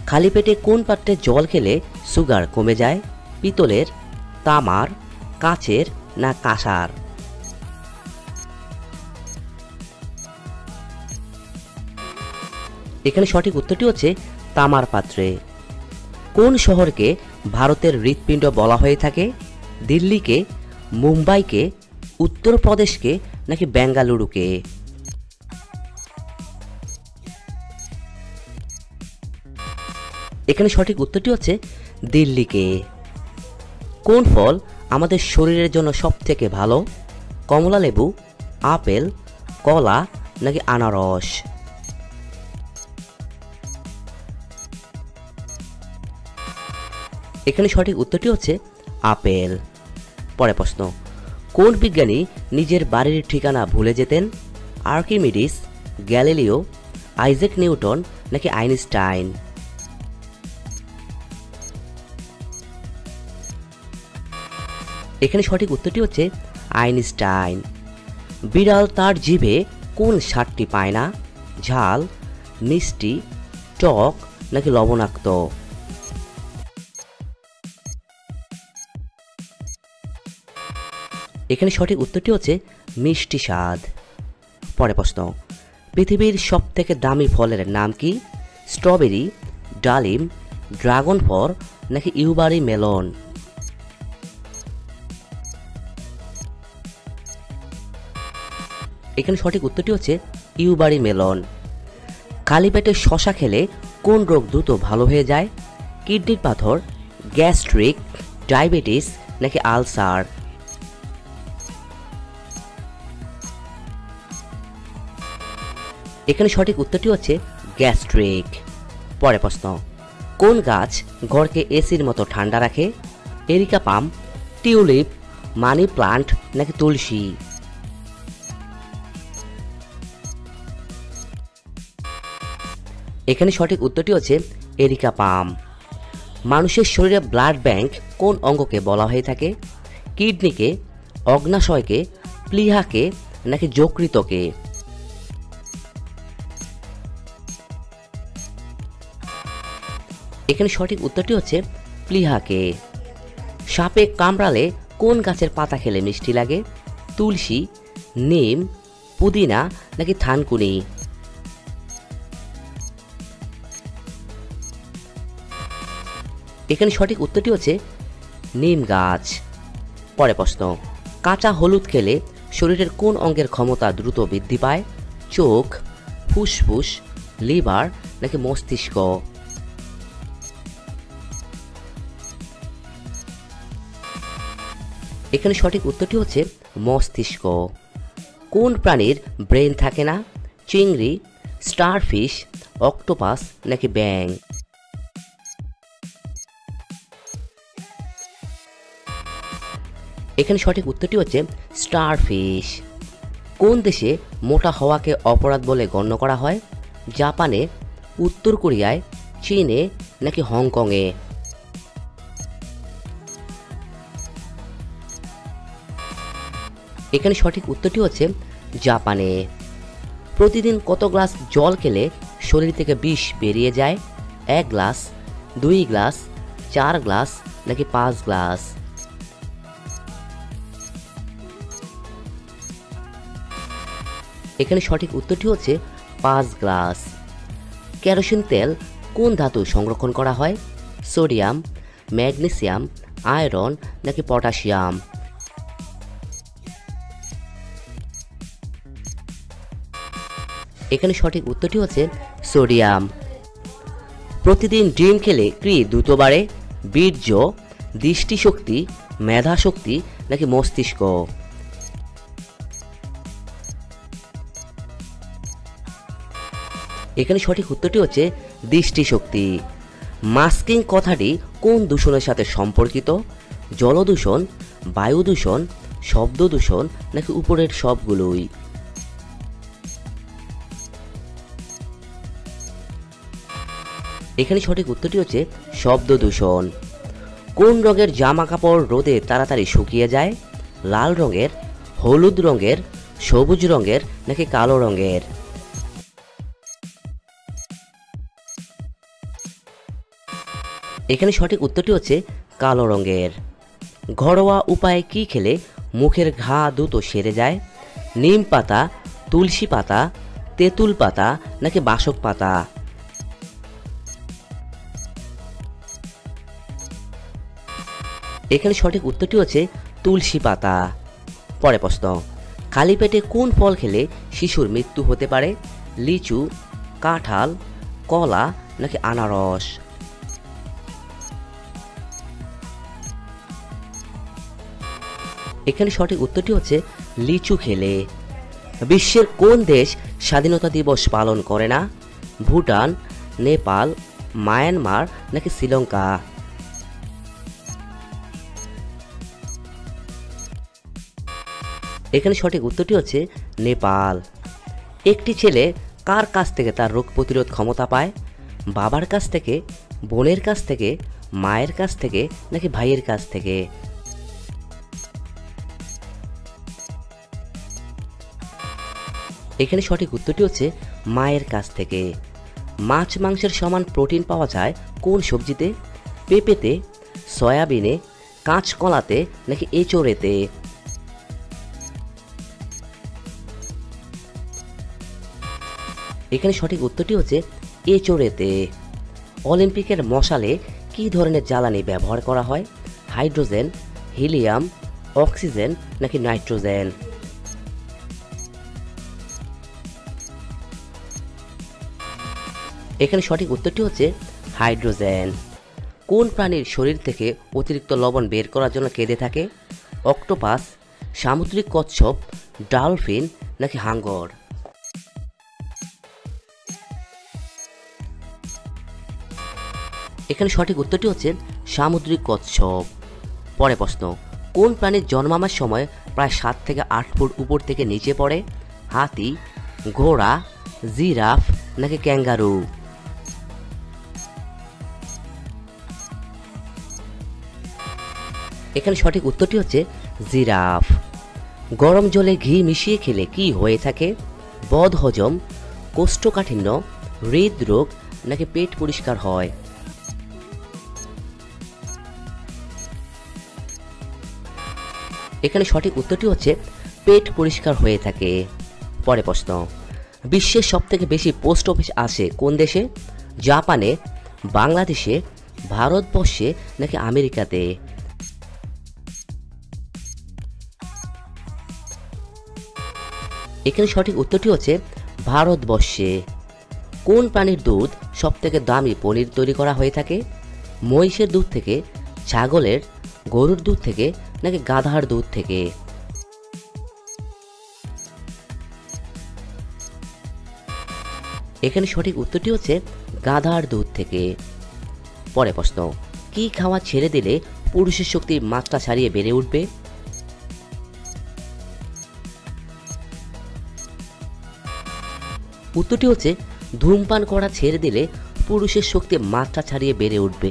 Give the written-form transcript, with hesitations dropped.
খালি পেটে কোন পাত্রে জল খেলে সুগার কমে যায়? পিতলের, তামার, কাচের না কাঁসার? এখানে সঠিক উত্তরটি হচ্ছে তামার পাত্রে। কোন শহরকে ভারতের হৃৎপিণ্ড বলা হয়ে থাকে? দিল্লিকে, মুম্বাইকে, উত্তরপ্রদেশকে নাকি বেঙ্গালুরুকে? এখানে সঠিক উত্তরটি হচ্ছে দিল্লিকে। কোন ফল আমাদের শরীরের জন্য সবথেকে ভালো? কমলা লেবু, আপেল, কলা নাকি আনারস? এখানে সঠিক উত্তরটি হচ্ছে আপেল। পরের প্রশ্ন, কোন বিজ্ঞানী নিজের বাড়ির ঠিকানা ভুলে যেতেন? আর্কিমিডিস, গ্যালিলিও, আইজ্যাক নিউটন নাকি আইনস্টাইন? এখানে সঠিক উত্তরটি হচ্ছে আইনস্টাইন। বিড়াল তার জিভে কোন স্বাদটি পায় না? ঝাল, মিষ্টি, টক নাকি লবণাক্ত? এখানে সঠিক উত্তরটি হচ্ছে মিষ্টি স্বাদ। পরের প্রশ্ন, পৃথিবীর সবথেকে দামি ফলের নাম কি? স্ট্রবেরি, ডালিম, ড্রাগন ফল নাকি ইউবারি মেলন? এখানে সঠিক উত্তরটি হচ্ছে ইউবারি মেলন। খালি পেটে শশা খেলে কোন রোগ দ্রুত ভালো হয়ে যায়? কিডনির পাথর, গ্যাস্ট্রিক, ডায়াবেটিস নাকি আলসার? এখানে সঠিক উত্তরটি হচ্ছে গ্যাস্ট্রিক। পরের প্রশ্ন, কোন গাছ ঘরকে এসির মতো ঠান্ডা রাখে? এরিকা পাম, টিউলিপ, মানি প্লান্ট নাকি তুলসী? এখানে সঠিক উত্তরটি হচ্ছে এরিকা পাম। মানুষের শরীরে ব্লাড ব্যাংক কোন অঙ্গকে বলা হয়ে থাকে? কিডনিকে, অগ্নাশয়কে, প্লীহাকে নাকি যকৃতকে? এখানে সঠিক উত্তরটি হচ্ছে প্লীহাকে। সাপে কামড়ালে কোন গাছের পাতা খেলে মিষ্টি লাগে? তুলসী, নিম, পুদিনা নাকি থানকুনি? এখানে সঠিক উত্তরটি হচ্ছে নিম গাছ। পরের প্রশ্ন, কাঁচা হলুদ খেলে শরীরের কোন অঙ্গের ক্ষমতা দ্রুত বৃদ্ধি পায়? চোখ, ফুসফুস, লিভার নাকি মস্তিষ্ক? এখানে সঠিক উত্তরটি হচ্ছে মস্তিষ্ক। কোন প্রাণীর ব্রেন থাকে না? চিংড়ি, স্টারফিশ, অক্টোপাস নাকি ব্যাং? এখানে সঠিক উত্তরটি হচ্ছে স্টারফিশ। কোন দেশে মোটা হওয়াকে অপরাধ বলে গণ্য করা হয়? জাপানে, উত্তর কোরিয়ায়, চীনে নাকি হংকংয়ে? এখানে সঠিক উত্তরটি হচ্ছে জাপানে। প্রতিদিন কত গ্লাস জল খেলে শরীর থেকে বিষ বেরিয়ে যায়? 1 গ্লাস, 2 গ্লাস, 4 গ্লাস নাকি 5 গ্লাস? এখানে সঠিক উত্তরটি হচ্ছে 5 গ্লাস। কেরোসিন তেল কোন ধাতু সংরক্ষণ করা হয়? সোডিয়াম, ম্যাগনেসিয়াম, আয়রন নাকি পটাশিয়াম? এখানে সঠিক উত্তরটি হচ্ছে সোডিয়াম। প্রতিদিন ডিম খেলে কি দ্রুত বাড়ে? বীর্য, দৃষ্টিশক্তি, মেধাশক্তি নাকি মস্তিষ্ক? এখানে সঠিক উত্তরটি হচ্ছে দৃষ্টিশক্তি। মাস্কিং কথাটি কোন দূষণের সাথে সম্পর্কিত? জলদূষণ, বায়ু দূষণ, শব্দ দূষণ নাকি উপরের সবগুলোই? এখানে সঠিক উত্তরটি হচ্ছে শব্দ দূষণ। কোন রঙের জামা কাপড় রোদে তাড়াতাড়ি শুকিয়ে যায়? লাল রঙের, হলুদ রঙের, সবুজ রঙের নাকি কালো রঙের? এখানে সঠিক উত্তরটি হচ্ছে কালো রঙের। ঘরোয়া উপায়ে কি খেলে মুখের ঘা দ্রুত সেরে যায়? নিম পাতা, তুলসী পাতা, তেঁতুল পাতা নাকি বাসক পাতা? এখানে সঠিক উত্তরটি হচ্ছে তুলসী পাতা। পরে প্রশ্ন, খালি পেটে কোন ফল খেলে শিশুর মৃত্যু হতে পারে? লিচু, কাঁঠাল, কলা নাকি আনারস? এখানে সঠিক উত্তরটি হচ্ছে লিচু খেলে। বিশ্বের কোন দেশ স্বাধীনতা দিবস পালন করে না? ভুটান, নেপাল, মায়ানমার নাকি শ্রীলঙ্কা? এখানে সঠিক উত্তরটি হচ্ছে নেপাল। একটি ছেলে কার কাছ থেকে তার রোগ প্রতিরোধ ক্ষমতা পায়? বাবার কাছ থেকে, বোনের কাছ থেকে, মায়ের কাছ থেকে নাকি ভাইয়ের কাছ থেকে? এখানে সঠিক উত্তরটি হচ্ছে মায়ের কাছ থেকে। মাছ মাংসের সমান প্রোটিন পাওয়া যায় কোন সবজিতে? পেঁপেতে, সয়াবিনে, কাঁচকলাতে নাকি এঁচোড়েতে? এখানে সঠিক উত্তরটি হচ্ছে এঁচোড়েতে। অলিম্পিকের মশালে কী ধরনের জ্বালানি ব্যবহার করা হয়? হাইড্রোজেন, হিলিয়াম, অক্সিজেন নাকি নাইট্রোজেন? এখানে সঠিক উত্তরটি হচ্ছে হাইড্রোজেন। কোন প্রাণীর শরীর থেকে অতিরিক্ত লবণ বের করার জন্য কেঁদে থাকে? অক্টোপাস, সামুদ্রিক কচ্ছপ, ডলফিন নাকি হাঙ্গর? এখানে সঠিক উত্তরটি হচ্ছে সামুদ্রিক কচ্ছপ। পরে প্রশ্ন, কোন প্রাণীর জন্মানোর সময় প্রায় 7 থেকে 8 ফুট উপর থেকে নিচে পড়ে? হাতি, ঘোড়া, জিরাফ নাকি ক্যাঙ্গারু? এখানে সঠিক উত্তরটি হচ্ছে জিরাফ। গরম জলে ঘি মিশিয়ে খেলে কি হয়ে থাকে? বদহজম, কোষ্ঠকাঠিন্য, হৃদরোগ নাকি পেট পরিষ্কার হয়? এখানে সঠিক উত্তরটি হচ্ছে পেট পরিষ্কার হয়ে থাকে। পরে প্রশ্ন, বিশ্বের সবথেকে বেশি পোস্ট অফিস আছে কোন দেশে? জাপানে, বাংলাদেশে, ভারতবর্ষে নাকি আমেরিকাতে? এখানে সঠিক উত্তরটি হচ্ছে ভারতবর্ষে। কোন প্রাণীর দুধ সবথেকে দামি পনির তৈরি করা হয়ে থাকে? মহিষের দুধ থেকে, ছাগলের, গরুর দুধ থেকে নাকি গাধার দুধ থেকে? এখানে সঠিক উত্তরটি হচ্ছে গাধার দুধ থেকে। পরে প্রশ্ন, কি খাওয়া ছেড়ে দিলে পুরুষের শক্তি মাত্রা ছাড়িয়ে বেড়ে উঠবে? উত্তরটি হচ্ছে ধূমপান করা ছেড়ে দিলে পুরুষের শক্তি মাত্রা ছাড়িয়ে বেড়ে উঠবে।